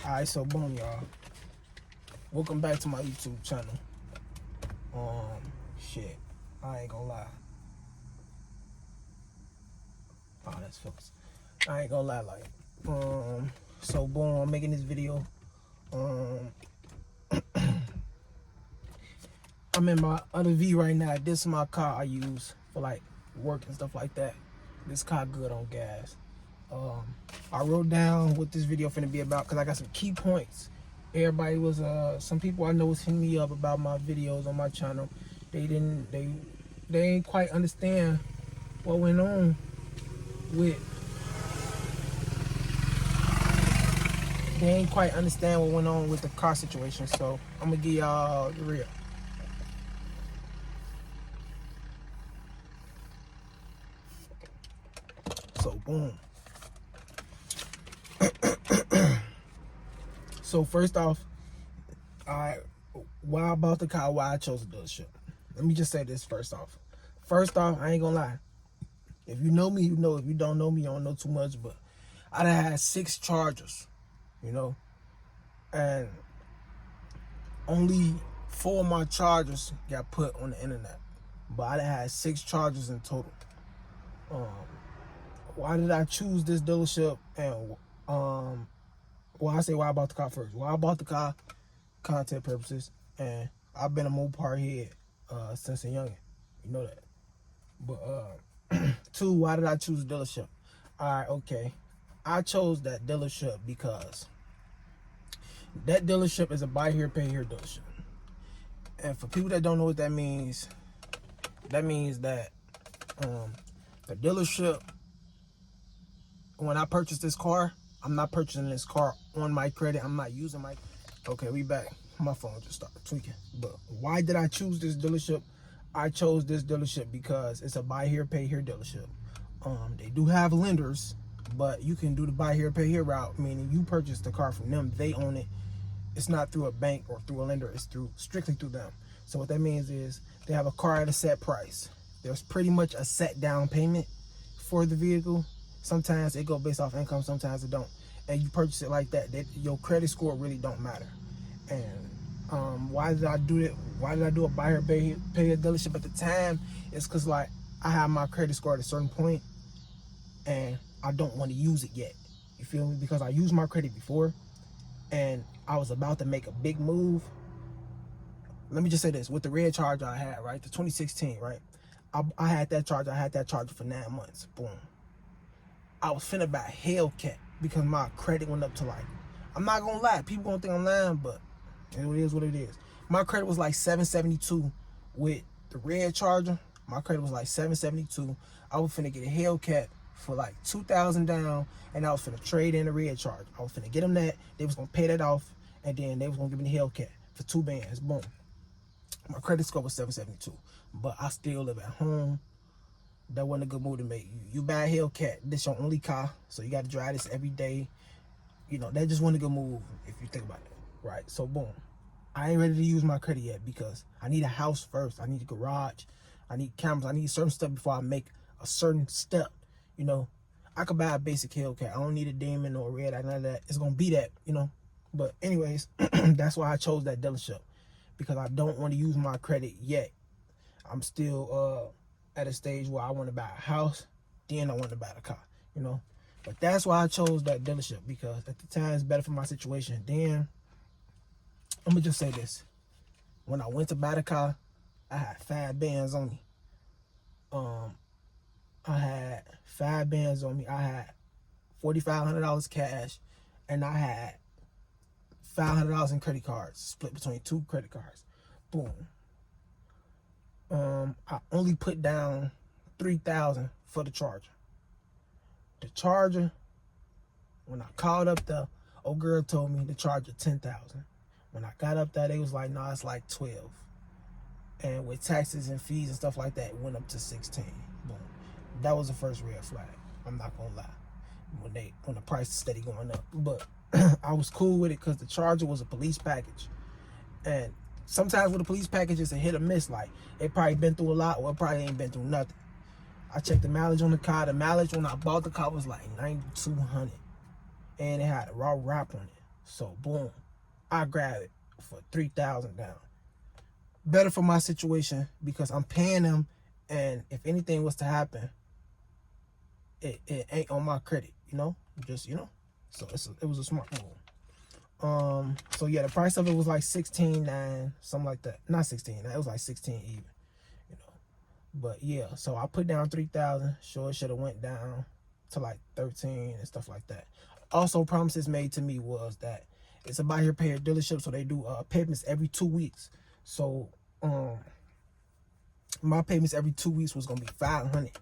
Alright, so boom, y'all. Welcome back to my YouTube channel. Shit. I ain't gonna lie. Oh, that's focused. I ain't gonna lie, so boom, I'm making this video. I'm in my other V right now. This is my car I use for like work and stuff like that. This car good on gas. I wrote down what this video finna be about because I got some key points. Everybody was some people I know was hitting me up about my videos on my channel. They ain't quite understand what went on with the car situation. So I'm gonna give y'all the real. So boom. So first off, why I bought the car, why I chose the dealership. Let me just say this first off. First off, I ain't gonna lie. If you know me, you know. If you don't know me, you don't know too much. But I done had 6 Chargers, you know. And only 4 of my Chargers got put on the internet. But I done had 6 Chargers in total. Why did I choose this dealership? And well, I say why I bought the car first. Why I bought the car, content purposes, and I've been a Mopar head since a youngin'. You know that. But 2, why did I choose the dealership? Alright, okay. I chose that dealership because that dealership is a buy here, pay here dealership. And for people that don't know what that means that the dealership, when I purchase this car, I'm not purchasing this car on my credit. I'm not using my... Okay, we back. My phone just started tweaking. But why did I choose this dealership? I chose this dealership because it's a buy here, pay here dealership. They do have lenders, but you can do the buy here, pay here route, meaning you purchase the car from them. They own it. It's not through a bank or through a lender. It's strictly through them. So what that means is they have a car at a set price. There's pretty much a set down payment for the vehicle. Sometimes it go based off income, sometimes it don't. And you purchase it like that, your credit score really don't matter. And why did I do it? Why did I do a buy here, pay here dealership at the time? It's because like I have my credit score at a certain point and I don't want to use it yet. You feel me? Because I used my credit before and I was about to make a big move. Let me just say this, with the red Charger I had, right? The 2016, right? I had that Charger for 9 months. Boom. I was finna buy Hellcat because my credit went up to like, I'm not gonna lie, people gonna think I'm lying, but it is what it is. My credit was like 772 with the red Charger. My credit was like 772. I was finna get a Hellcat for like 2,000 down, and I was finna trade in the red Charger. I was finna get them that. They was gonna pay that off, and then they was gonna give me the Hellcat for 2 bands. Boom. My credit score was 772, but I still live at home. That wasn't a good move to make. You buy a Hellcat, this your only car, so you got to drive this every day. You know, that just wasn't a good move if you think about it, right? So boom, I ain't ready to use my credit yet because I need a house first. I need a garage. I need cameras. I need certain stuff before I make a certain step. You know, I could buy a basic Hellcat. I don't need a Demon or a red. None of that. It's gonna be that, you know. But anyways, that's why I chose that dealership, because I don't want to use my credit yet. I'm still at a stage where I want to buy a house, then I want to buy the car, you know. But that's why I chose that dealership, because at the time it's better for my situation. Then I'm gonna just say this: when I went to buy the car, I had 5 bands on me. I had 5 bands on me. I had $4,500 cash, and I had $500 in credit cards, split between 2 credit cards. Boom. I only put down $3,000 for the Charger. The Charger, when I called up the old girl told me the Charger $10,000. When I got up there, they was like, no, it's like 12. And with taxes and fees and stuff like that, it went up to 16. Boom. That was the first red flag. I'm not gonna lie. When the price is steady going up. But I was cool with it because the Charger was a police package. And sometimes with a police package, it's a hit or miss. Like, it probably been through a lot, or it probably ain't been through nothing. I checked the mileage on the car. The mileage when I bought the car was like 9,200. And it had a raw wrap on it. So boom, I grab it for $3,000 down. Better for my situation because I'm paying them, and if anything was to happen, it ain't on my credit, just So it was a smart move. So yeah, the price of it was like 16.9, something like that. Not 16, it was like 16 even, But yeah, so I put down 3,000. Sure, it should have went down to like 13 and stuff like that. Also, promises made to me was that it's a buy here pay here dealership, so they do payments every 2 weeks. So my payments every 2 weeks was gonna be $500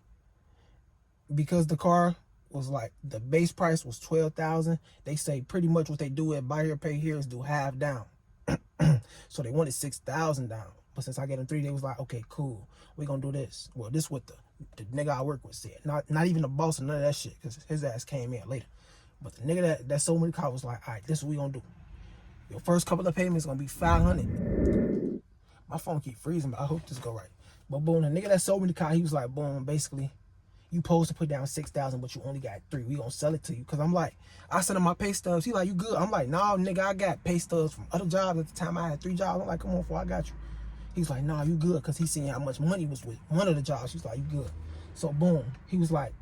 because the car was like the base price was $12,000. They say pretty much what they do at buy here pay here is do half down. So they wanted $6,000 down. But since I gave them 3, they was like, okay, cool, we gonna do this. Well, this what the nigga I work with said. Not even the boss or none of that shit, because his ass came in later. But the nigga that sold me the car was like, all right, this is what we gonna do. Your first couple of payments gonna be $500. My phone keep freezing, but I hope this go right. But boom, the nigga that sold me the car, he was like, boom, basically, you supposed to put down $6,000, but you only got 3. We gonna sell it to you. Cause I'm like, I sent him my pay stubs. He like, you good? I'm like, nah, nigga, I got pay stubs from other jobs. At the time I had 3 jobs. I'm like, come on, fool, I got you. He's like, nah, you good? Cause he seen how much money was with one of the jobs. He's like, you good? So boom, he was like,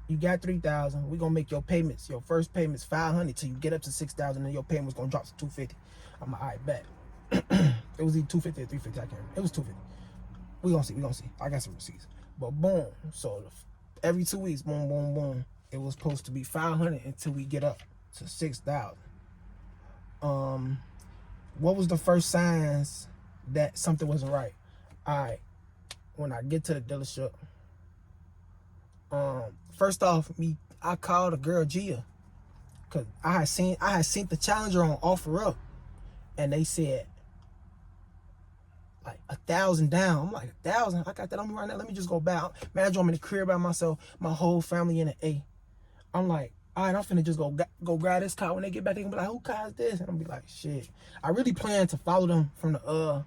you got 3,000. We gonna make your payments. Your first payment's $500 till you get up to 6,000, and your payment's gonna drop to $250. I'm like, all right, bet. It was either $250 or $350. I can't remember. It was $250. We gonna see. I got some receipts. But boom, so every 2 weeks, boom, boom, boom. It was supposed to be $500 until we get up to 6,000. What was the first signs that something wasn't right? All right, when I get to the dealership, first off, I called the girl Gia, cause I had seen the Challenger on OfferUp, and they said like 1,000 down. I'm like, 1,000? I got that on me right now. Let me just go back. Imagine I'm in the crib by myself, my whole family in an A. I'm like, all right, I'm finna just go grab this car. When they get back, they gonna be like, who car is this? And I'm be like, shit. I really planned to follow them from the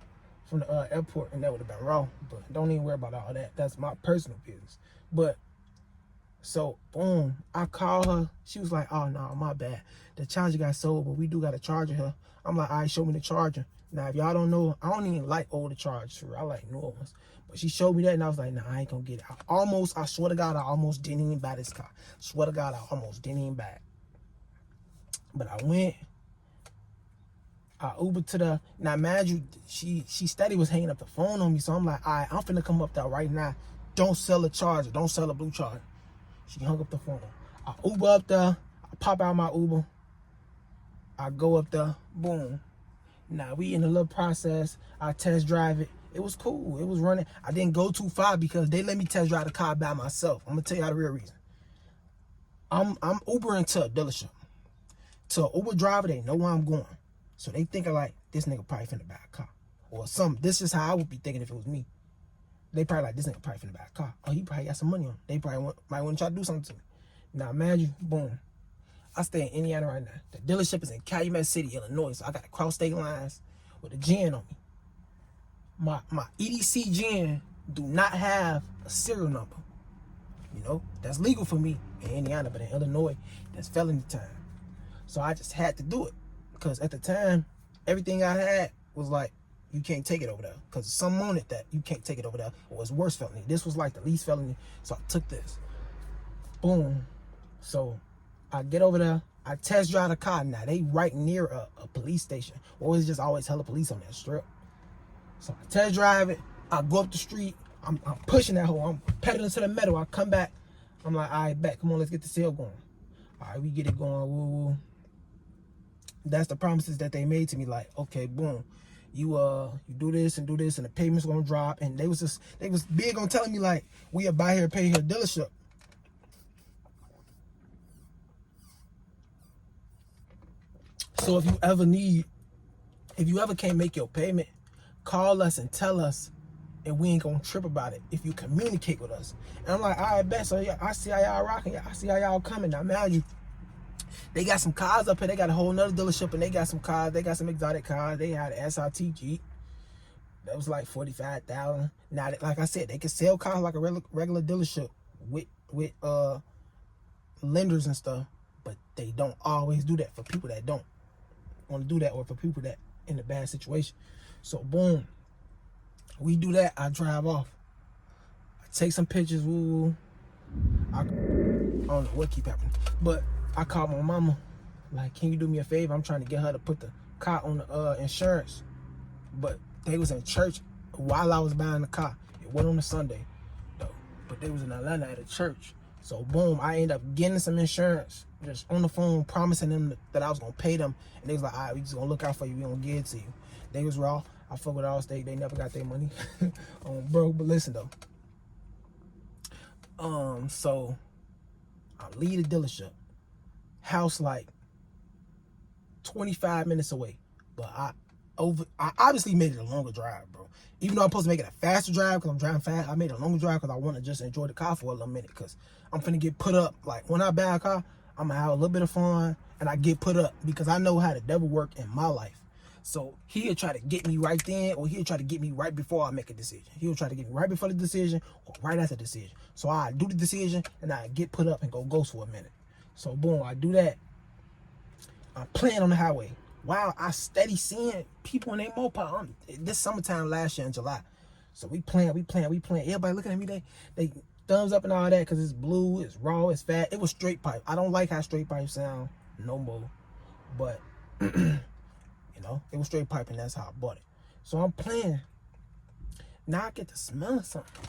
airport, and that would have been wrong. But don't even worry about all that. That's my personal business. But so boom, I call her. She was like, oh no, my bad. The Challenger got sold, but we do got a Charger here. I'm like, all right, show me the Charger. Now, if y'all don't know, I don't even like older Chargers. I like newer ones. But she showed me that, and I was like, nah, I ain't gonna get it. I swear to God, I almost didn't even buy this car. Swear to God, I almost didn't even buy it. But I went, I Ubered to the, now imagine she steady was hanging up the phone on me. So I'm like, all right, I'm finna come up there right now. Don't sell a Charger. Don't sell a blue Charger. She hung up the phone. I Uber up there. I pop out my Uber. I go up there. Boom. Now we in the little process. I test drive it. It was cool. It was running. I didn't go too far because they let me test drive the car by myself. I'm gonna tell you the real reason. I'm Ubering to a dealership. To an Uber driver, they know where I'm going. So they thinking like, this nigga probably finna buy a car. Or something. This is how I would be thinking if it was me. They probably like, this nigga probably finna buy a car. Oh, he probably got some money on him. They probably might want to try to do something to me. Now imagine, boom. I stay in Indiana right now. The dealership is in Calumet City, Illinois. So I got to cross state lines with a GN on me. My EDC GN do not have a serial number. That's legal for me in Indiana, but in Illinois, that's felony time. So I just had to do it. Because at the time, everything I had was like, you can't take it over there. Because some on it that you can't take it over there. Or it's worse felony. This was like the least felony. So I took this. Boom. So I get over there. I test drive the car. Now they right near a police station. Or it's just always hella police on that strip. So I test drive it. I go up the street. I'm pushing that hole. I'm pedaling to the metal. I come back. I'm like, all right, back. Come on, let's get the sale going. All right, we get it going. Woo woo. That's the promises that they made to me. Like, okay, boom. You do this and the payment's gonna drop. And they was big on telling me like, we a buy here, pay here dealership. So if you ever can't make your payment, call us and tell us, and we ain't gonna trip about it if you communicate with us. And I'm like, all right, bet. So yeah, I see how y'all rocking. I see how y'all coming. Now, imagine, they got some cars up here. They got a whole nother dealership, and they got some cars. They got some exotic cars. They had an SRT Jeep. That was like $45,000. Now, like I said, they can sell cars like a regular dealership with lenders and stuff, but they don't always do that for people that don't. want to do that, or for people that in a bad situation. So boom, we do that. I drive off. I take some pictures. Woo. I don't know what keep happening, but I called my mama. Like, can you do me a favor? I'm trying to get her to put the car on the insurance. But they was in church while I was buying the car. It went on a Sunday, though. But they was in Atlanta at a church. So boom, I ended up getting some insurance. Just on the phone, promising them that I was gonna pay them. And they was like, all right, we just gonna look out for you. We gonna give it to you. They was raw. I fuck with Allstate. They never got their money. Bro, but listen though. So I leave the dealership. House like 25 minutes away. But I obviously made it a longer drive, bro. Even though I'm supposed to make it a faster drive because I'm driving fast, I made it a longer drive because I want to just enjoy the car for a little minute, because I'm finna get put up. Like, when I buy a car, I'm gonna have a little bit of fun and I get put up because I know how the devil work in my life. So he'll try to get me right then, or he'll try to get me right before I make a decision. He'll try to get me right before the decision or right after the decision. So I do the decision and I get put up and go ghost for a minute. So boom, I do that. I'm playing on the highway. Wow, I steady seeing people in their moped. This summertime last year in July. So we playing. Everybody looking at me, they thumbs up and all that because it's blue, it's raw, it's fat. It was straight pipe. I don't like how straight pipe sound no more. But, you know, it was straight pipe and that's how I bought it. So I'm playing. Now I get to smelling something.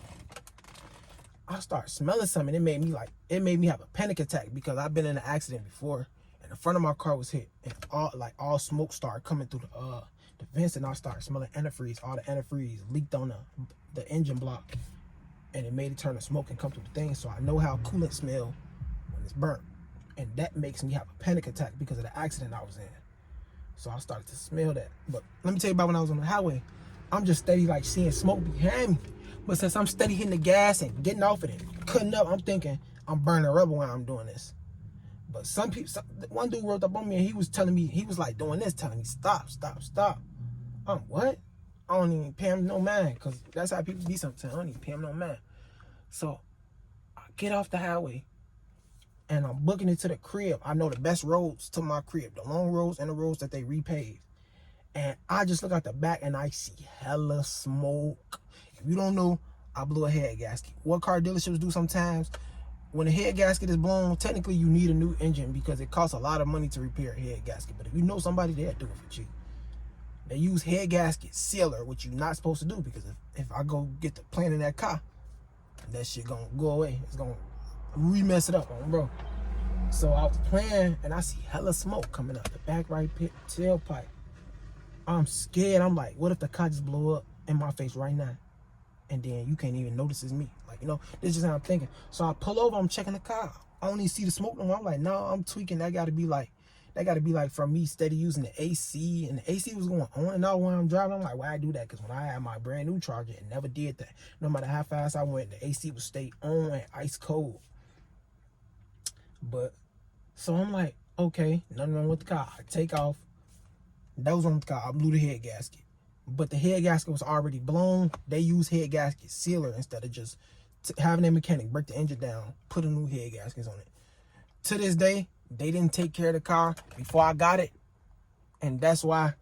I start smelling something. It made me have a panic attack because I've been in an accident before. The front of my car was hit, and all smoke started coming through the vents, and I started smelling antifreeze. All the antifreeze leaked on the engine block, and it made it turn to smoke and come through the thing. So I know how coolant smell when it's burnt, and that makes me have a panic attack because of the accident I was in. So I started to smell that. But let me tell you about when I was on the highway. I'm just steady like seeing smoke behind me, but since I'm steady hitting the gas and getting off of it, cutting up, I'm thinking I'm burning rubber while I'm doing this. But some people, one dude wrote up on me and he was telling me, he was like doing this, telling me, stop. What? I don't even pay him no mind, because that's how people be sometimes. I don't even pay him no mind. So I get off the highway and I'm booking it to the crib. I know the best roads to my crib, the long roads and the roads that they repaved. And I just look out the back and I see hella smoke. If you don't know, I blew a head gasket. What car dealerships do sometimes, when a head gasket is blown, technically you need a new engine because it costs a lot of money to repair a head gasket. But if you know somebody, they'll do it for cheap. They use head gasket sealer, which you're not supposed to do, because if I go get the plan in that car, that shit gonna go away. It's gonna remess it up on, bro. So I was playing and I see hella smoke coming out the back right pit tailpipe. I'm scared. I'm like, what if the car just blow up in my face right now? And then you can't even notice it's me. Like, you know, this is how I'm thinking. So I pull over, I'm checking the car. I don't even see the smoke no more. I'm like, no, I'm tweaking. That gotta be like from me steady using the AC. And the AC was going on and off when I'm driving. I'm like, why I do that? Because when I had my brand new Charger, it never did that. No matter how fast I went, the AC would stay on and ice cold. But, so I'm like, okay, nothing wrong with the car. I take off. That was on the car. I blew the head gasket. But the head gasket was already blown. They use head gasket sealer instead of just having a mechanic break the engine down, put a new head gaskets on it. To this day, they didn't take care of the car before I got it. And that's why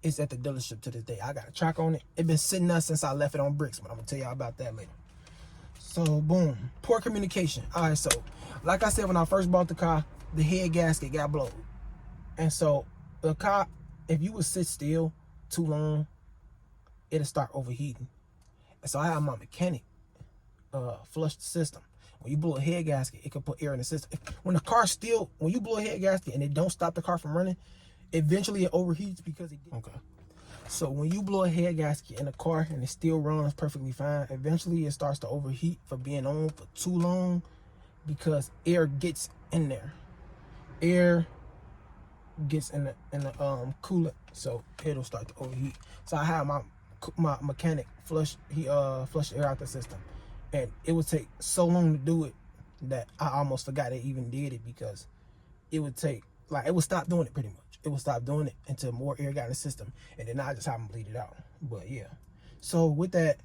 it's at the dealership to this day. I got a track on it. It's been sitting there since I left it on bricks, but I'm going to tell y'all about that later. So, boom. Poor communication. All right, so, like I said, when I first bought the car, the head gasket got blown. And so, the car, if you would sit still too long, it'll start overheating. And so I have my mechanic flush the system. When you blow a head gasket, it can put air in the system. When you blow a head gasket and it don't stop the car from running, eventually it overheats because it gets... Okay. So when you blow a head gasket in a car and it still runs perfectly fine, eventually it starts to overheat for being on for too long because air gets in there. Air gets in the coolant, so it'll start to overheat. So I have my mechanic flush air out the system, and it would take so long to do it that I almost forgot it even did it, because it would take, like, it would stop doing it pretty much. It would stop doing it until more air got in the system, and then I just have them bleed it out. But yeah, so with that,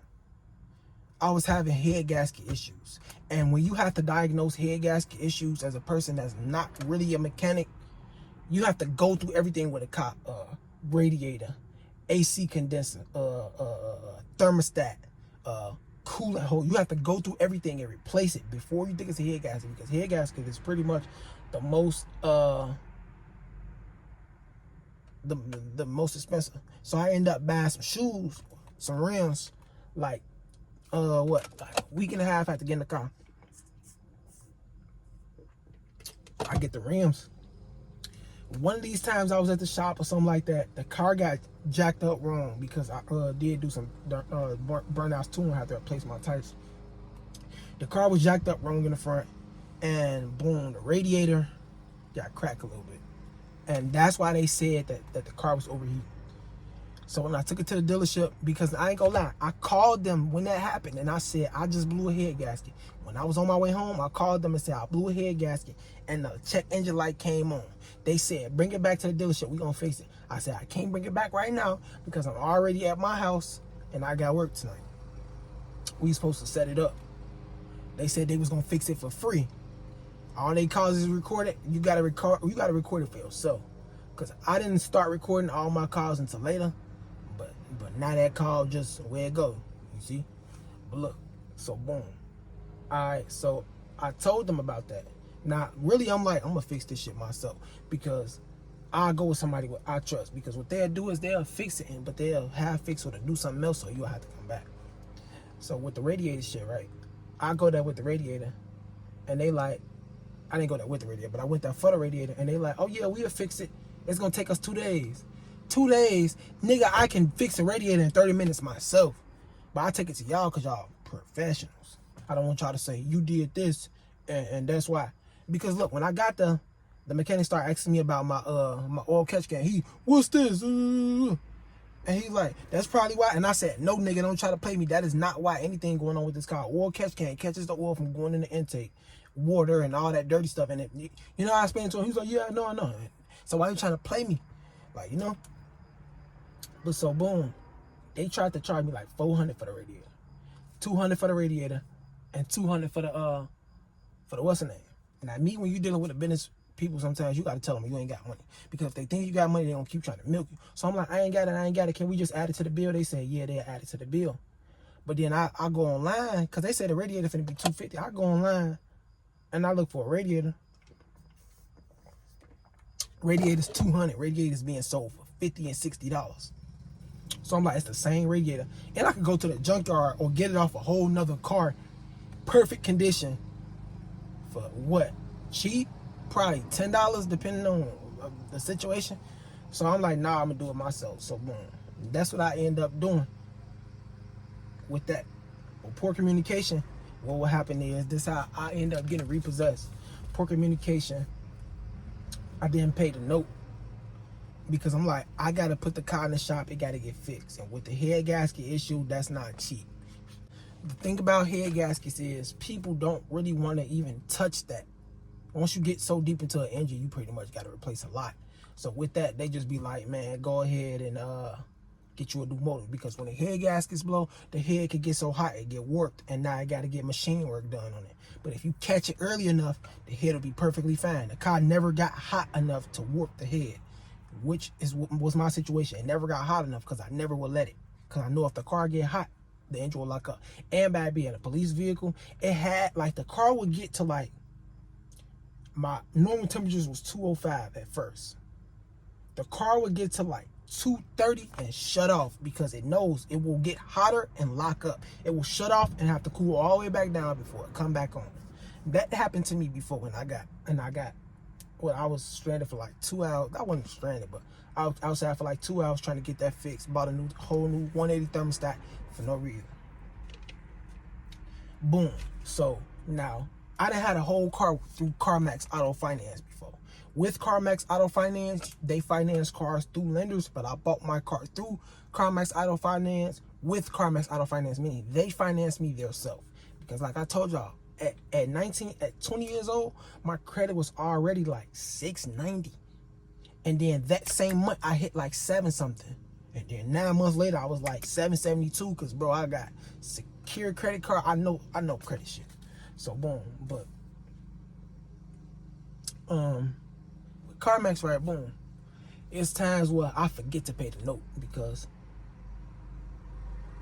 I was having head gasket issues. And when you have to diagnose head gasket issues as a person that's not really a mechanic, you have to go through everything with a car, radiator, AC condenser, thermostat, coolant hole. You have to go through everything and replace it before you think it's a head gasket, because head gasket is pretty much the most the most expensive. So I end up buying some shoes, some rims, like like a week and a half after getting the car. I get the rims. One of these times I was at the shop or something like that, the car got jacked up wrong because I did do some burnouts too and had to replace my tires. The car was jacked up wrong in the front, and boom, the radiator got cracked a little bit. And that's why they said that the car was overheating. So when I took it to the dealership, because I ain't gonna lie, I called them when that happened and I said, I just blew a head gasket. When I was on my way home, I called them and said, I blew a head gasket and the check engine light came on. They said, bring it back to the dealership, we gonna fix it. I said, I can't bring it back right now because I'm already at my house and I got work tonight. We supposed to set it up. They said they was gonna fix it for free. All they cause is record it. You gotta record it for yourself. Cause I didn't start recording all my calls until later. But now that call just where it go, you see? But look, so boom. Alright, so I told them about that. Now, really, I'm like, I'm gonna fix this shit myself because I'll go with somebody I trust. Because what they'll do is they'll fix it, but they'll have fix it or do something else, so you'll have to come back. So with the radiator shit, right? I go there with the radiator, and they like, I didn't go there with the radiator, but I went there for the radiator, and they like, oh yeah, we'll fix it. It's gonna take us 2 days. 2 days, nigga, I can fix a radiator in 30 minutes myself. But I take it to y'all because y'all professionals. I don't want y'all to say, you did this, and that's why. Because look, when I got the mechanic started asking me about my my oil catch can. What's this? And he's like, that's probably why. And I said, no, nigga, don't try to play me. That is not why anything going on with this car. Oil catch can catches the oil from going in the intake, water and all that dirty stuff in it. You know how I explained to him? He's like, yeah, no, I know. So why you trying to play me? Like, you know? But so boom, they tried to charge me like $400 for the radiator, $200 for the radiator, and $200 for the what's the name. And I mean, when you're dealing with the business people, sometimes you gotta tell them you ain't got money, because if they think you got money, they gonna keep trying to milk you. So I'm like, I ain't got it. Can we just add it to the bill? They say, yeah, they'll add it to the bill. But then I go online because they said the radiator finna be $250. I go online and I look for a radiator. Radiator's $200. Radiator's being sold for $50 and $60. So I'm like, it's the same radiator. And I could go to the junkyard or get it off a whole nother car, perfect condition, for what? Cheap? Probably $10 depending on the situation. So I'm like, nah, I'm gonna do it myself. So boom. That's what I end up doing with that. But poor communication, what will happen is this how I end up getting repossessed. Poor communication. I didn't pay the note. Because I'm like, I gotta put the car in the shop, it gotta get fixed. And with the head gasket issue, that's not cheap. The thing about head gaskets is people don't really want to even touch that. Once you get so deep into an engine, you pretty much gotta replace a lot. So with that, they just be like, man, go ahead and get you a new motor. Because when the head gaskets blow, the head could get so hot it get warped, and now I gotta get machine work done on it. But if you catch it early enough, the head will be perfectly fine. The car never got hot enough to warp the head, which was my situation. It never got hot enough because I never would let it. Because I know if the car get hot, the engine will lock up. And by being a police vehicle, it had, like, the car would get to, like, my normal temperatures was 205 at first. The car would get to, like, 230 and shut off because it knows it will get hotter and lock up. It will shut off and have to cool all the way back down before it come back on. That happened to me before when I got, well, I was stranded for like 2 hours. I wasn't stranded, but I was outside for like 2 hours trying to get that fixed. Bought a whole new 180 thermostat for no reason. Boom. So now I done had a whole car through CarMax Auto Finance before. With CarMax Auto Finance, they finance cars through lenders, but I bought my car through CarMax Auto Finance with CarMax Auto Finance, meaning they finance me themselves. Because like I told y'all, at 20 years old, my credit was already like 690. And then that same month, I hit like 7 something. And then 9 months later, I was like 772 because, bro, I got secure credit card. I know credit shit. So, boom. But, with CarMax, right, boom. It's times where I forget to pay the note because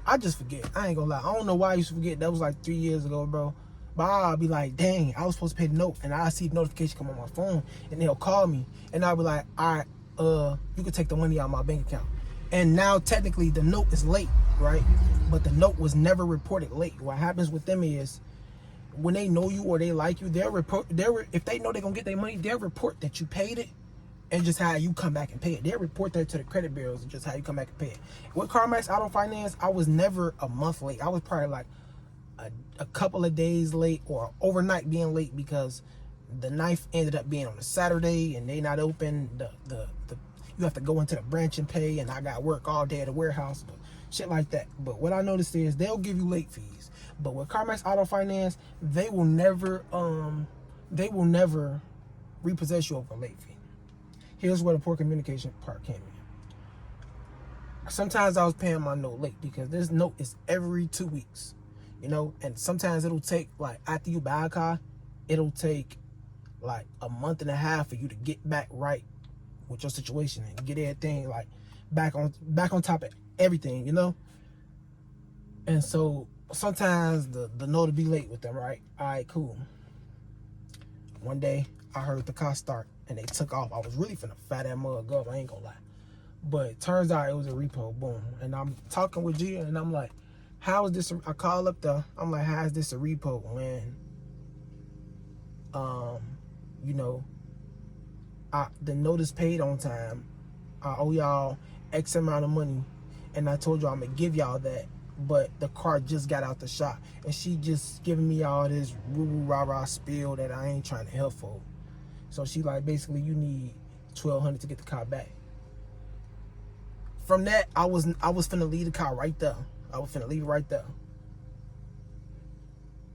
I just forget. I ain't gonna lie. I don't know why I used to forget. That was like 3 years ago, bro. But I'll be like, dang, I was supposed to pay the note. And I'll see the notification come on my phone. And they'll call me. And I'll be like, all right, you can take the money out of my bank account. And now, technically, the note is late, right? But the note was never reported late. What happens with them is, when they know you or they like you, they'll report. If they know they're going to get their money, they'll report that you paid it. And just how you come back and pay it. They'll report that to the credit bureaus and just how you come back and pay it. With CarMax Auto Finance, I was never a month late. I was probably like a couple of days late or overnight being late because the knife ended up being on a Saturday and they not open. You have to go into the branch and pay, and I got work all day at the warehouse, but shit like that. But what I noticed is they'll give you late fees. But with CarMax Auto Finance, they will never repossess you over a late fee. Here's where the poor communication part came in. Sometimes I was paying my note late because this note is every 2 weeks, you know, and sometimes it'll take, like, after you buy a car, it'll take like a month and a half for you to get back right with your situation and get everything like back on top of everything, you know. And so sometimes the note will be late with them, right? All right, cool. One day I heard the car start and they took off. I was really finna fat that mug up, I ain't gonna lie. But it turns out it was a repo, boom. And I'm talking with Gia and I'm like, how is this? I call up I'm like, how is this a repo when, you know, the note is paid on time. I owe y'all X amount of money. And I told y'all I'm gonna give y'all that. But the car just got out the shop. And she just giving me all this rah-rah spiel that I ain't trying to help for. So she like, basically, you need $1,200 to get the car back. From that, I was finna leave the car right there. I was finna leave it right there.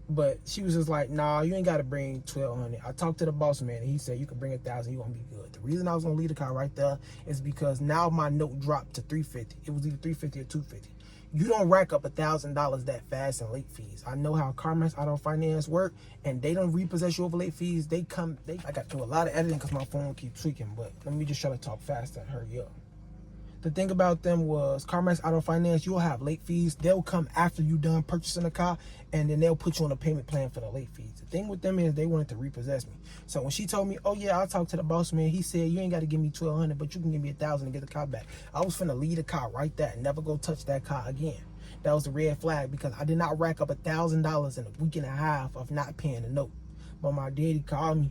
But she was just like, nah, you ain't gotta bring $1,200. I talked to the boss man and he said you can bring $1,000, you gonna be good. The reason I was gonna leave the car right there is because now my note dropped to $350. It was either $350 or $250. You don't rack up $1,000 that fast in late fees. I know how CarMax Auto Finance work, and they don't repossess you over late fees. I got to do a lot of editing because my phone keeps tweaking, but let me just try to talk fast and hurry up. The thing about them was CarMax Auto Finance, you'll have late fees. They'll come after you done purchasing a car, and then they'll put you on a payment plan for the late fees. The thing with them is they wanted to repossess me. So when she told me, oh yeah, I'll talk to the boss man, he said, you ain't got to give me $1,200, but you can give me $1,000 to get the car back. I was finna leave the car right there and never go touch that car again. That was the red flag because I did not rack up $1,000 in a week and a half of not paying the note. But my daddy called me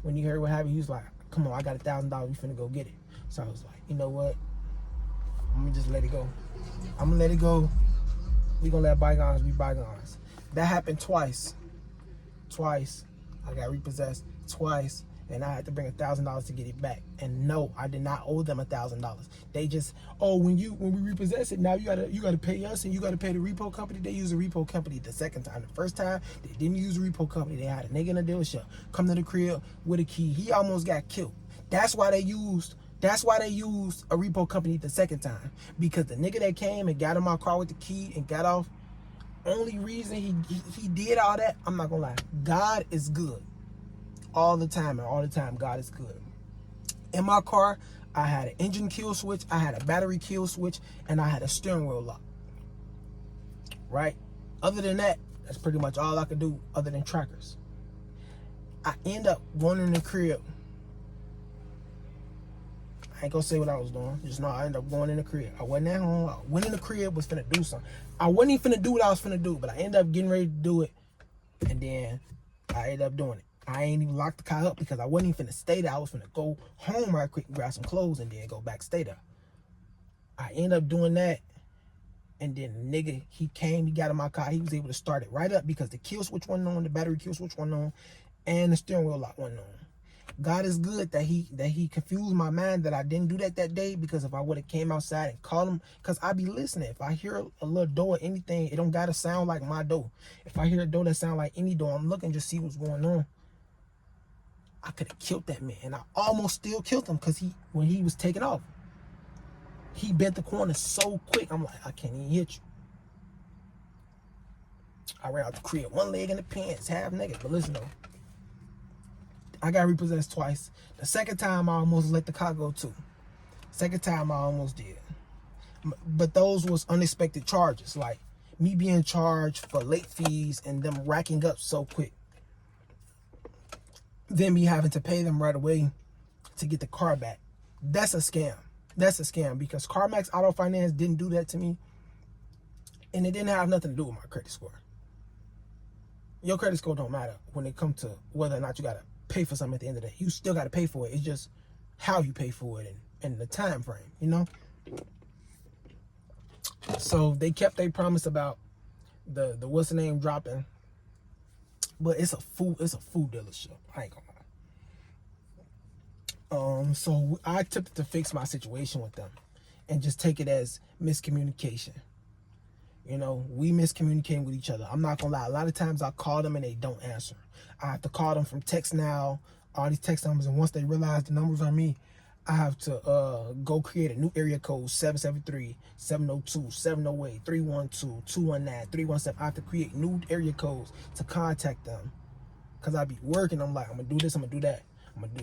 when he heard what happened. He was like, come on, I got $1,000, we finna go get it. So I was like, you know what? I'm gonna just let it go. I'm gonna let it go. We gonna let bygones be bygones. That happened twice. I got repossessed twice, and I had to bring $1,000 to get it back. And no, I did not owe them $1,000. They just, when we repossess it, now you gotta pay us and you gotta pay the repo company. They used a repo company the second time. The first time they didn't use a repo company. They had a nigga in the dealership come to the crib with a key. He almost got killed. That's why they used a repo company the second time, because the nigga that came and got in my car with the key and got off, only reason he did all that, I'm not gonna lie, God is good. All the time, God is good. In my car, I had an engine kill switch, I had a battery kill switch, and I had a steering wheel lock. Right? Other than that, that's pretty much all I could do other than trackers. I end up going in the crib. I ain't gonna say what I was doing. Just know I ended up going in the crib. I wasn't at home. I went in the crib, was finna do something. I wasn't even finna do what I was finna do, but I ended up getting ready to do it. And then I ended up doing it. I ain't even locked the car up because I wasn't even finna stay there. I was finna go home right quick and grab some clothes and then go back stay there. I ended up doing that. And then the nigga, he came, he got in my car. He was able to start it right up because the kill switch wasn't on, the battery kill switch wasn't on, and the steering wheel lock wasn't on. God is good that he confused my mind that I didn't do that day, because if I would have came outside and called him, because I be listening. If I hear a little door or anything, it don't gotta sound like my door. If I hear a door that sound like any door, I'm looking to see what's going on. I could have killed that man, and I almost still killed him because when he was taking off, he bent the corner so quick. I'm like, I can't even hit you. I ran out the crib, one leg in the pants, half naked. But listen though, I got repossessed twice. The second time I almost let the car go too. Second time I almost did. But those was unexpected charges, like me being charged for late fees and them racking up so quick. Then me having to pay them right away to get the car back. That's a scam. That's a scam because CarMax Auto Finance didn't do that to me. And it didn't have nothing to do with my credit score. Your credit score don't matter when it comes to whether or not you got to pay for something at the end of the day. You still got to pay for it. It's just how you pay for it and the time frame, you know? So they kept their promise about the what's the name dropping. But it's a food dealership. I ain't gonna lie. So I attempted to fix my situation with them and just take it as miscommunication. You know, we miscommunicating with each other. I'm not gonna lie. A lot of times I call them and they don't answer. I have to call them from text now, all these text numbers, and once they realize the numbers are me, I have to go create a new area code 773-702-708-312-219-317. I have to create new area codes to contact them. Cause I be working. I'm like, I'm gonna do this, I'm gonna do that.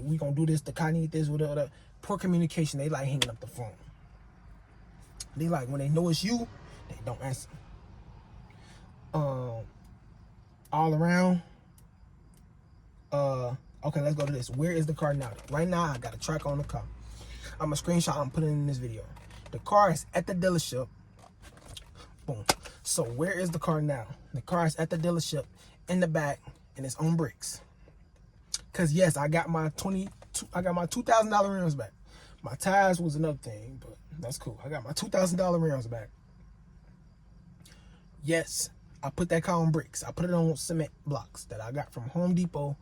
We gonna do this, the car need this, whatever. Poor communication, they like hanging up the phone. They like when they know it's you, they don't answer. All around. Okay, let's go to this. Where is the car now? Right now, I got a track on the car. I'm a screenshot. I'm putting it in this video. The car is at the dealership. Boom. So where is the car now? The car is at the dealership in the back, and it's on bricks. Cause yes, I got my $2,000 rims back. My tires was another thing, but that's cool. I got my $2,000 rims back. Yes, I put that car on bricks. I put it on cement blocks that I got from Home Depot,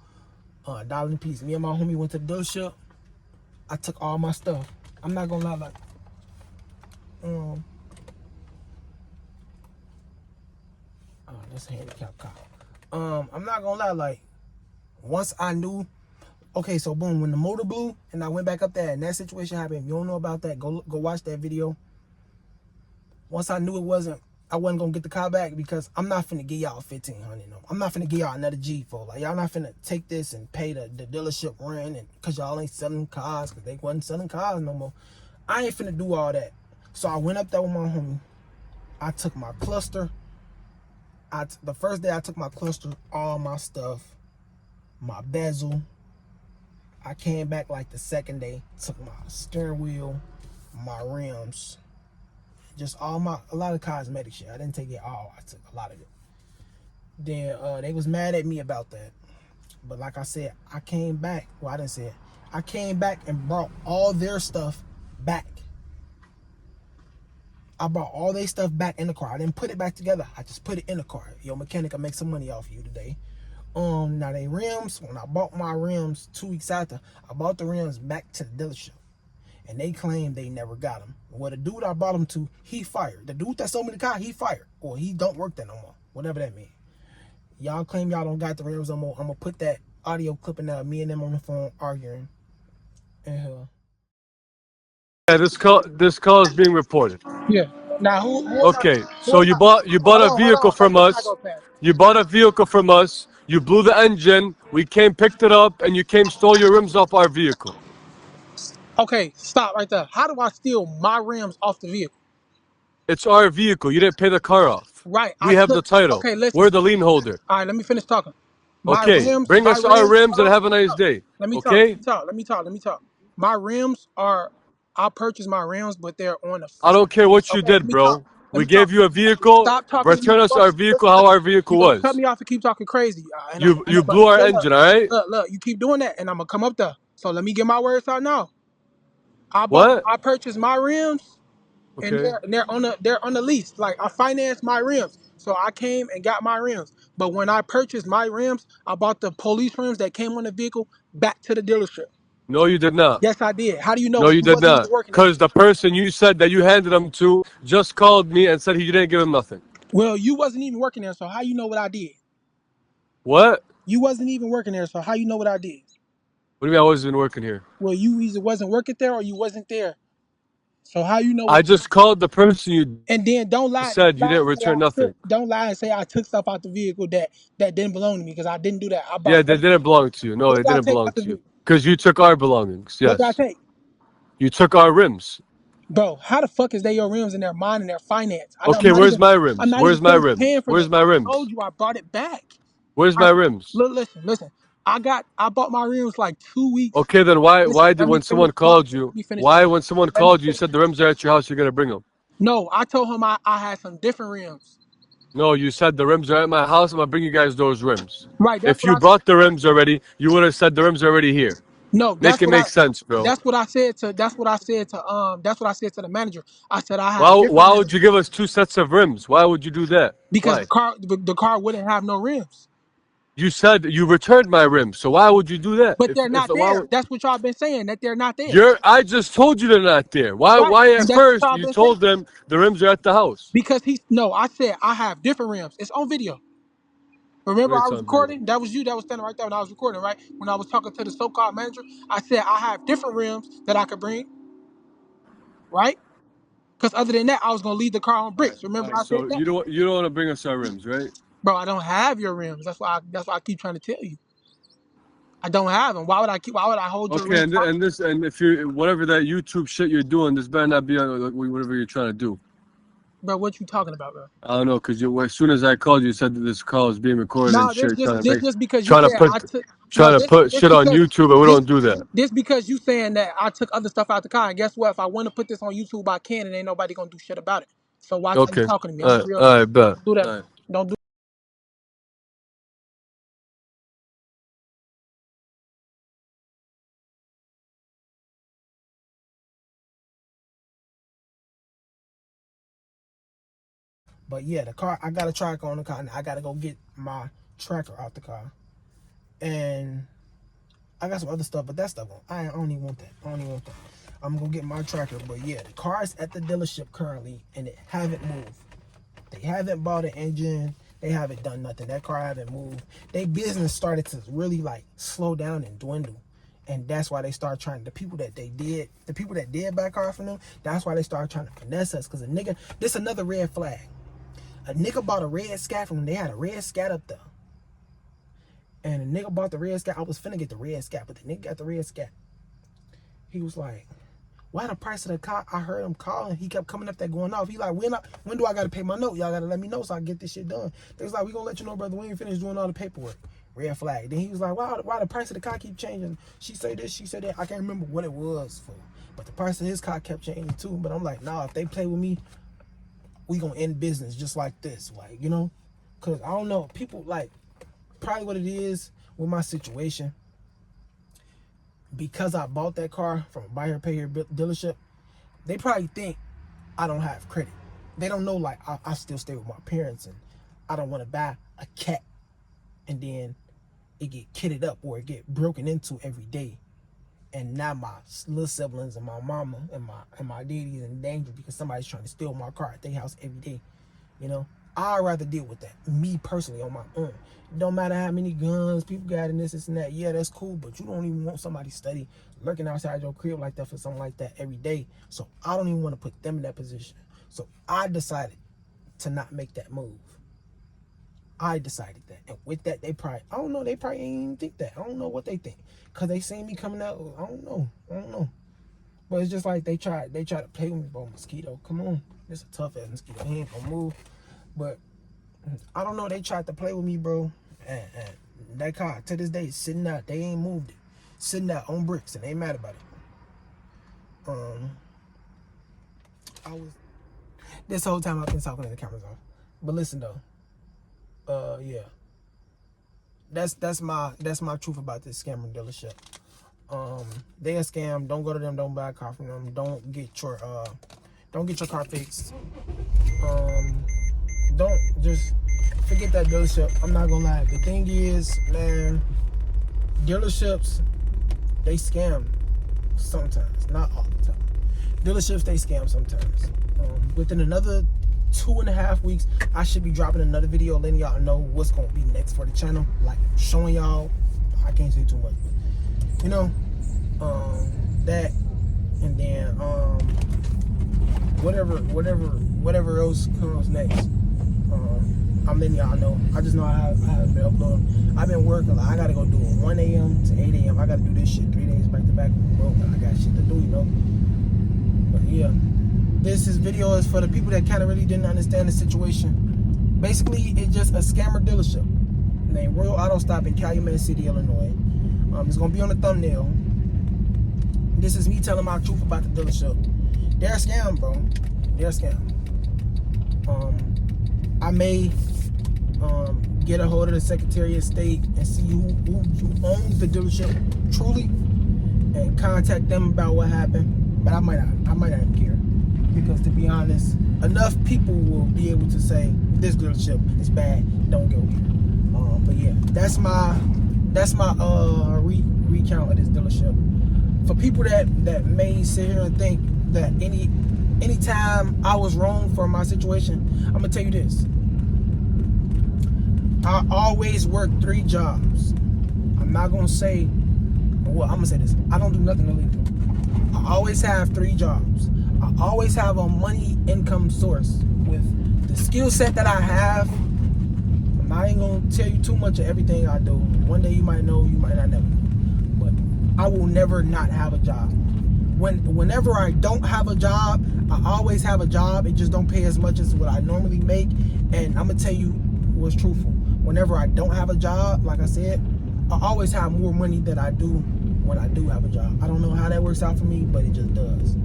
$1 a piece. Me and my homie went to the dealership. I took all my stuff. I'm not gonna lie, like, that's a handicap car. I'm not gonna lie, like, once I knew, okay, so boom, when the motor blew and I went back up there and that situation happened, if you don't know about that, go watch that video. Once I knew I wasn't gonna get the car back, because I'm not finna give y'all $1,500. No, I'm not finna give y'all another G for, like, y'all not finna take this and pay the dealership rent, and cause y'all ain't selling cars, cause they wasn't selling cars no more. I ain't finna do all that. So I went up there with my homie. I took my cluster. The first day I took my cluster, all my stuff, my bezel. I came back like the second day, took my steering wheel, my rims, just a lot of cosmetic shit. I didn't take it all. I took a lot of it. Then they was mad at me about that. But like I said, I came back. Well, I didn't say it. I came back and brought all their stuff back. I brought all their stuff back in the car. I didn't put it back together. I just put it in the car. Yo, mechanic, I'll make some money off you today. Now they rims, when I bought my rims 2 weeks after, I bought the rims back to the dealership. And they claim they never got them. Well, the dude I bought them to, he fired. The dude that sold me the car, he fired. Or he don't work there no more. Whatever that means. Y'all claim y'all don't got the rims no more. I'm going to put that audio clip in there, me and them on the phone arguing. And Yeah, this call is being reported. yeah. Now who Okay, so was you I? bought a Hold vehicle on. Let from the car us. go past. You bought a vehicle from us. You blew the engine. We came, picked it up, and you came, stole your rims off our vehicle. Okay, stop right there. How do I steal my rims off the vehicle? It's our vehicle. You didn't pay the car off. Right. I We have the took. title. Okay, listen. We're the lien holder. All right, let me finish talking. My Okay, rims, bring my us our rims. rims Hold and on. have a nice day. Let me talk. Okay? Let me talk. My rims are. I purchased my rims, but they're on a. I don't care what you Okay, let did, me talk. bro. Let We me talk. gave you a vehicle. Stop talking to me. Return us our vehicle how our You vehicle gonna cut was. me off and keep talking crazy, You blew our look, engine, all right? look, you keep doing that, and I'm gonna come up there. So let me get my words out now. What? I purchased my rims, and Okay. they're on the lease. Like I financed my rims, so I came and got my rims. But when I purchased my rims, I bought the police rims that came on the vehicle back to the dealership. No, you did not. Yes, I did. How do you know? No, you You did wasn't not. even working there. Because the person you said that you handed them to just called me and said he didn't give him nothing. Well, you wasn't even working there, so how you know what I did? What? You wasn't even working there, so how you know what I did? What do you mean I wasn't working here? Well, you either wasn't working there or you wasn't there. So how you know I what? just called the person you And then don't lie, said you didn't and say I return took. nothing. Don't lie and say I took stuff out the vehicle that didn't belong to me because I didn't do that. I Yeah, bought they everything. didn't belong to you. No, What they did I didn't take belong out the to you. vehicle? Because you took our belongings. What did I Yes. take? You took our rims. Bro, how the fuck is they your rims and their mine and their finance? Okay, where's my I'm rims? not even Where's my finished rims? paying for them. Where's my I rims? told you I brought it back. Where's I my rims? look, listen. I bought my rims like 2 weeks. Okay, then why did Let me when finish someone talking. called you, Let me finish why talking. when someone Let me called you, you finish. said the rims are at your house, you're gonna bring them? No, I told him I had some different rims. No, you said the rims are at my house. I'm gonna bring you guys those rims. Right, that's If what you I said. brought the rims already, you would have said the rims are already here. No, Make it make sense, bro. that's what I said to the manager. I said I Why have different why would rims you give us two sets of rims? Why would you do that? because Why? the car wouldn't have no rims. You said you returned my rims, so why would you do that? But If they're if not why there. would That's what y'all been saying, that they're not there. I just told you they're not there. Why Right. why And at that's what first y'all you been saying. told them the rims are at the house? Because I said I have different rims. It's on video. Remember I Wait was on video. recording? That was you that was standing right there when I was recording, right? When I was talking to the so-called manager, I said I have different rims that I could bring, right? Because other than that, I was gonna leave the car on All right, bricks. all Remember right. I said So that? you don't want to bring us our rims, right? Bro, I don't have your rims. That's why I keep trying to tell you. I don't have them. Why would I hold your Okay, rims hostage? and if you whatever that YouTube shit you're doing, this better not be on like, whatever you're trying to do. Bro, what you talking about, bro? I don't know, cause you as soon as I called you, you said that this call is being recorded and No, this shit, just this just because you trying to said put I took no trying to this put this shit on because YouTube, and we this don't do that. this because you saying that I took other stuff out the car. And guess what? If I want to put this on YouTube, I can, and ain't nobody gonna do shit about it. So watch how you Okay, talking to me. I'm a real all nigga. right, bet. Don't do that. All right. Don't do. But yeah, the car. I got a tracker on the car. And I gotta go get my tracker out the car, and I got some other stuff. But that stuff, I don't even want that. I don't even want that. I'm gonna get my tracker. But yeah, the car's at the dealership currently, and it haven't moved. They haven't bought an engine. They haven't done nothing. That car haven't moved. Their business started to really like slow down and dwindle. And that's why they started trying, the people that did buy cars from them, that's why they started trying to finesse us. Cause a nigga, this another red flag. A nigga bought a red Scat from them. They had a red Scat up there. And a nigga bought the red Scat. I was finna get the red Scat, but the nigga got the red Scat. He was like, why the price of the car? I heard him calling. He kept coming up there going off. He like, when do I gotta pay my note? Y'all gotta let me know so I can get this shit done. They was like, we gonna let you know, brother. We ain't finished doing all the paperwork. Red flag. Then he was like, why the price of the car keep changing? She said this, she said that. I can't remember what it was for. But the price of his car kept changing too. But I'm like, nah, if they play with me, we gonna end business just like this. Like, you know? Cause I don't know. People like, probably what it is with my situation, because I bought that car from a buy here, pay here dealership, they probably think I don't have credit. They don't know like I still stay with my parents and I don't want to buy a cat and then it get kitted up or it get broken into every day. And now my little siblings and my mama and my daddy is in danger because somebody's trying to steal my car at their house every day. You know, I'd rather deal with that, me personally, on my own. It don't matter how many guns people got in this and that. Yeah, that's cool, but you don't even want somebody steady lurking outside your crib like that for something like that every day. So I don't even want to put them in that position. So I decided to not make that move. I decided that. And with that, they probably ain't even think that. I don't know what they think. Cause they seen me coming out. I don't know. But it's just like they try to play with me, bro. Mosquito, come on. It's a tough ass mosquito. He ain't gonna move. But I don't know. They tried to play with me, bro. And that car to this day is sitting out. They ain't moved it. Sitting out on bricks, and they mad about it. I was this whole time I've been talking to the cameras off. But listen though, yeah. That's my truth about this scammer dealership. They a scam. Don't go to them. Don't buy a car from them. Don't get your car fixed. Don't just forget that dealership. I'm not gonna lie. The thing is, man, dealerships, they scam sometimes, not all the time. Dealerships, they scam sometimes. Within another 2.5 weeks, I should be dropping another video letting y'all know what's gonna be next for the channel, like showing y'all. I can't say too much, but you know, that, and then whatever else comes next. How many y'all know? I just know I haven't been uploading. I've been working. Like, I gotta go do it 1 a.m. to 8 a.m. I gotta do this shit 3 days back to back. Bro, I got shit to do, you know. But yeah, this video is for the people that kind of really didn't understand the situation. Basically, it's just a scammer dealership named Royal Auto Stop in Calumet City, Illinois. It's gonna be on the thumbnail. This is me telling my truth about the dealership. They're a scam, bro. They're a scam. I may get a hold of the Secretary of State and see who owns the dealership truly, and contact them about what happened. But I might not care, because to be honest, enough people will be able to say this dealership is bad, don't go here. But yeah, that's my recount of this dealership. For people that may sit here and think that anytime I was wrong for my situation, I'm gonna tell you this. I always work 3 jobs. I'm not gonna say, well, I'm gonna say this. I don't do nothing illegal. I always have 3 jobs. I always have a money income source. With the skill set that I have, I ain't gonna tell you too much of everything I do. One day you might know, you might not never know. But I will never not have a job. Whenever I don't have a job, I always have a job. It just don't pay as much as what I normally make. And I'm gonna tell you what's truthful. Whenever I don't have a job, like I said, I always have more money than I do when I do have a job. I don't know how that works out for me, but it just does.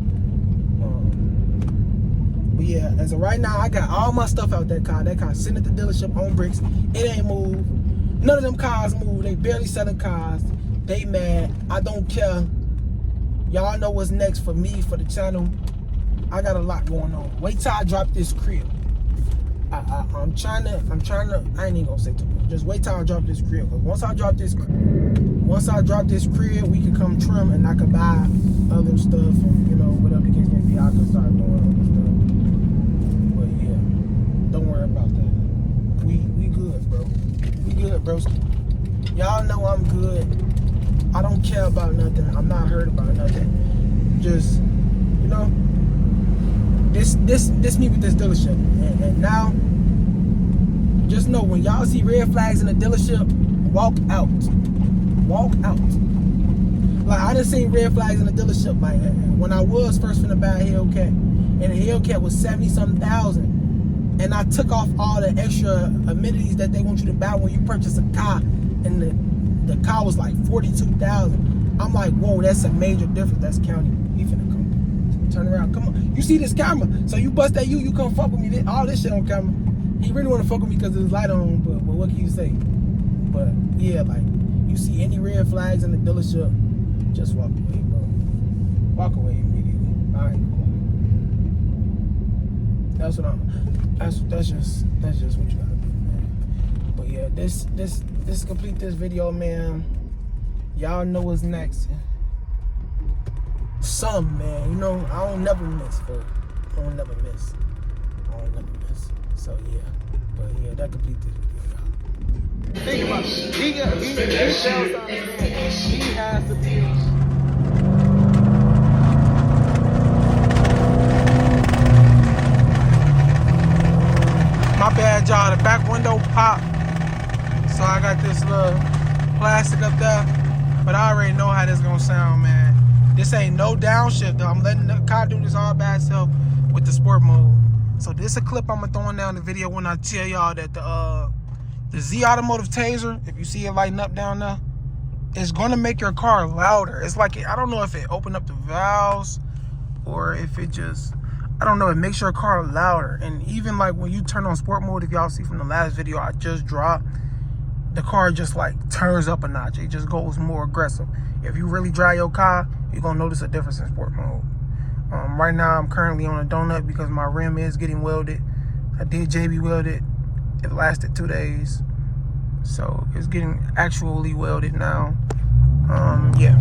But yeah, as of right now, I got all my stuff out that car. That car sitting at the dealership on bricks. It ain't moved. None of them cars move. They barely selling cars. They mad. I don't care. Y'all know what's next for me, for the channel. I got a lot going on. Wait till I drop this crib. I'm trying to, I ain't even gonna say too much. Just wait till I drop this crib. Once I drop this crib, we can come trim and I can buy other stuff and, you know, whatever the case may be, I can start doing other stuff. But yeah, don't worry about that. We good, bro. We good, bro. Y'all know I'm good. I don't care about nothing. I'm not hurt about nothing. Just, you know, this me with this dealership. And now, just know, when y'all see red flags in the dealership, walk out. Walk out. Like, I done seen red flags in the dealership. Like, when I was first finna buy a Hellcat, and the Hellcat was 70-something thousand, and I took off all the extra amenities that they want you to buy when you purchase a car, and the car was like 42,000. I'm like, whoa, that's a major difference. That's county. He finna come. Turn around. Come on. You see this camera. So you bust that you come fuck with me. All this shit on camera. He really want to fuck with me because there's light on, but what can you say? But yeah, like, you see any red flags in the dealership, just walk away, bro. Walk away immediately. I ain't cool. That's just what you gotta do, man. But yeah, this complete this video, man. Y'all know what's next. Man, you know, I don't never miss, folks. I don't never miss. So yeah, but yeah, that completes this video. Think about it. He has to be. My bad, y'all. The back window popped, so I got this little plastic up there. But I already know how this gonna sound, man. This ain't no downshift though. I'm letting the car do this all by itself with the sport mode. So this is a clip I'm gonna throw in down the video when I tell y'all that the Z Automotive Taser, if you see it lighting up down there, is gonna make your car louder. It's like, I don't know if it opened up the valves or if it just, I don't know, it makes your car louder. And even like when you turn on sport mode, if y'all see from the last video I just dropped, the car just like turns up a notch. It just goes more aggressive. If you really drive your car, you're gonna notice a difference in sport mode. Right now I'm currently on a donut because my rim is getting welded. I did JB weld it. It lasted 2 days. So it's getting actually welded now. Yeah.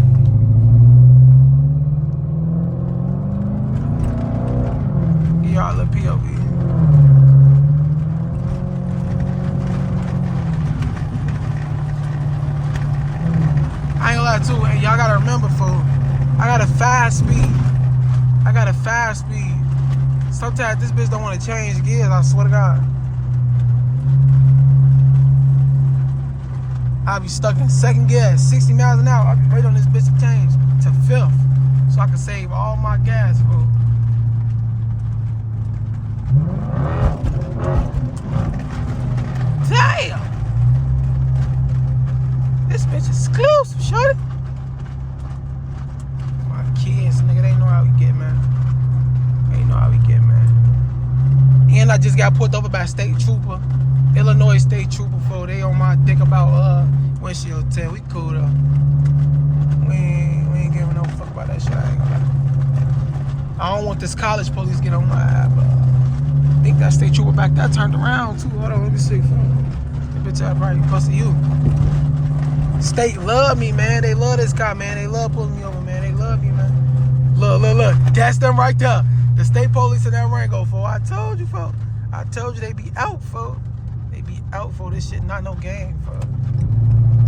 Y'all a POV. I ain't gonna lie too, and y'all gotta remember, fool, I got a fast speed. Sometimes this bitch don't want to change gears, I swear to God. I'll be stuck in second gear at 60 miles an hour. I'll be waiting on this bitch to change to fifth so I can save all my gas, fool. Damn! This bitch is exclusive, shorty. My kids, nigga, they know how we get, man. They know how we get, man. And I just got pulled over by a state trooper. Illinois state trooper, fool. They on my dick about windshield tint. We cool though. We ain't giving no fuck about that shit. I ain't gonna lie. I don't want this college police get on my eye, but I think that state trooper back there turned around too. Hold on, let me see, fool. That bitch I probably busted you. State love me, man. They love this guy, man. They love pulling me over, man. They love me, man. Look. That's them right there. The state police in that Rango, fool. I told you, fool. I told you they be out, fool. They be out, fool. This shit not no game, fool.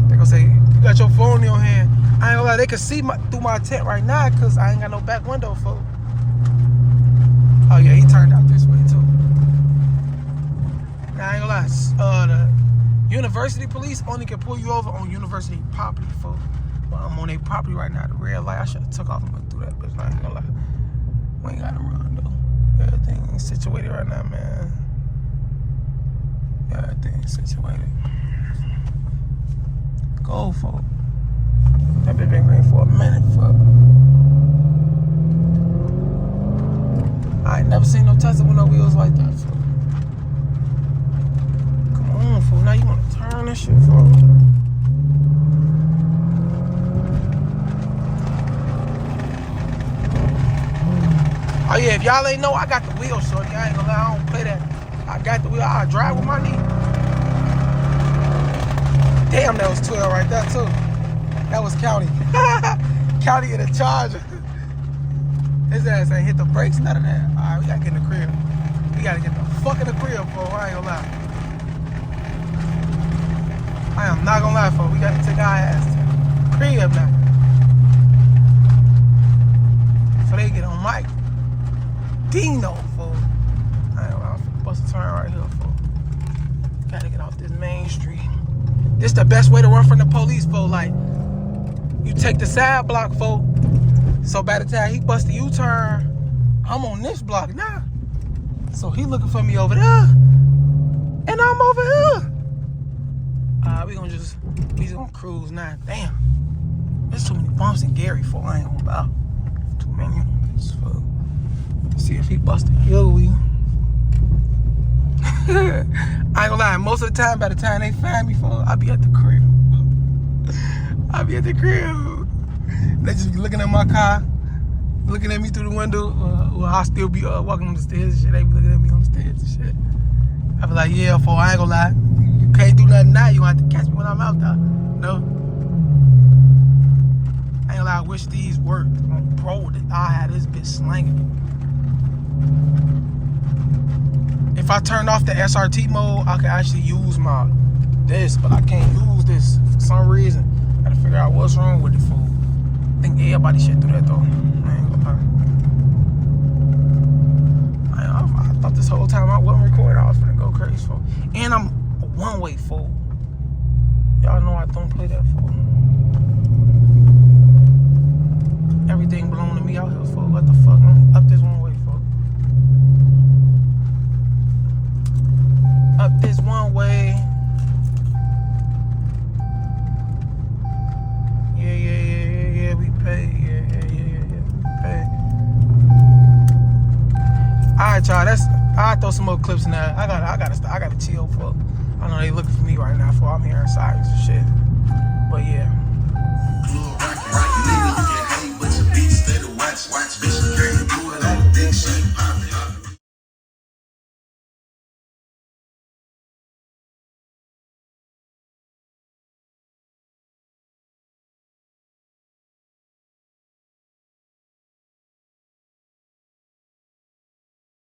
They gonna say, you got your phone in your hand. I ain't gonna lie, they can see through my tent right now because I ain't got no back window, fool. Oh, yeah, he turned out this way, too. Now, I ain't gonna lie. The university police only can pull you over on university property, fool. Well, I'm on their property right now, the red light. I should have took off and went through that bitch. I ain't gonna lie. We ain't gotta run, though. Everything's situated right now, man. Everything's situated. Go, fool. That bitch been green for a minute, fool. I ain't never seen no Tesla with no wheels like that, fool. Come on, fool. Now you wanna turn this shit, fool. Oh yeah, if y'all ain't know, I got the wheel, shorty. I ain't gonna lie, I don't play that. I got the wheel. I drive with my knee. Damn, that was 12 right there too. That was County. County in the Charger. His ass ain't hit the brakes, none of that. Alright, we gotta get in the crib. We gotta get the fuck in the crib, fool. I ain't gonna lie. I am not gonna lie, fool. We gotta take our ass to the crib now. So they get on mic. Dino, fool. I ain't gonna lie, I'm bust a turn right here, fool. Gotta get off this main street. This the best way to run from the police, fool. Like, you take the side block, fool. So by the time he bust the U-turn, I'm on this block now. So he looking for me over there, and I'm over here. We just gonna cruise now. Damn, there's too many bumps in Gary, fool. I ain't gonna lie. Too many. See if he busted Hillary. I ain't gonna lie, most of the time, by the time they find me, fool, I be at the crib. I be at the crib. They just be looking at my car, looking at me through the window. Well, I'll still be walking on the stairs and shit. They be looking at me on the stairs and shit. I be like, yeah, fool, I ain't gonna lie. You can't do nothing now. You gonna have to catch me when I'm out there. No. I ain't gonna lie, I wish these worked. Bro, I had this bitch slanging. If I turned off the SRT mode, I could actually use this, but I can't use this for some reason. Gotta figure out what's wrong with it, fool. I think everybody should do that though. I ain't gonna lie. I thought this whole time I wasn't recording, I was finna go crazy, fool. And I'm a one-way, fool. Y'all know I don't play that, fool. Everything belong to me out here, fool. What the fuck? I'm up this one way, fool. Up this one way. Yeah, we pay. Yeah, we pay. Alright, y'all, I'll throw some more clips in there. I gotta chill, fool. I know they looking for me right now, fool. I'm hearing sirens and shit. But yeah. Watch, bitch, you can't do it like a dick shit.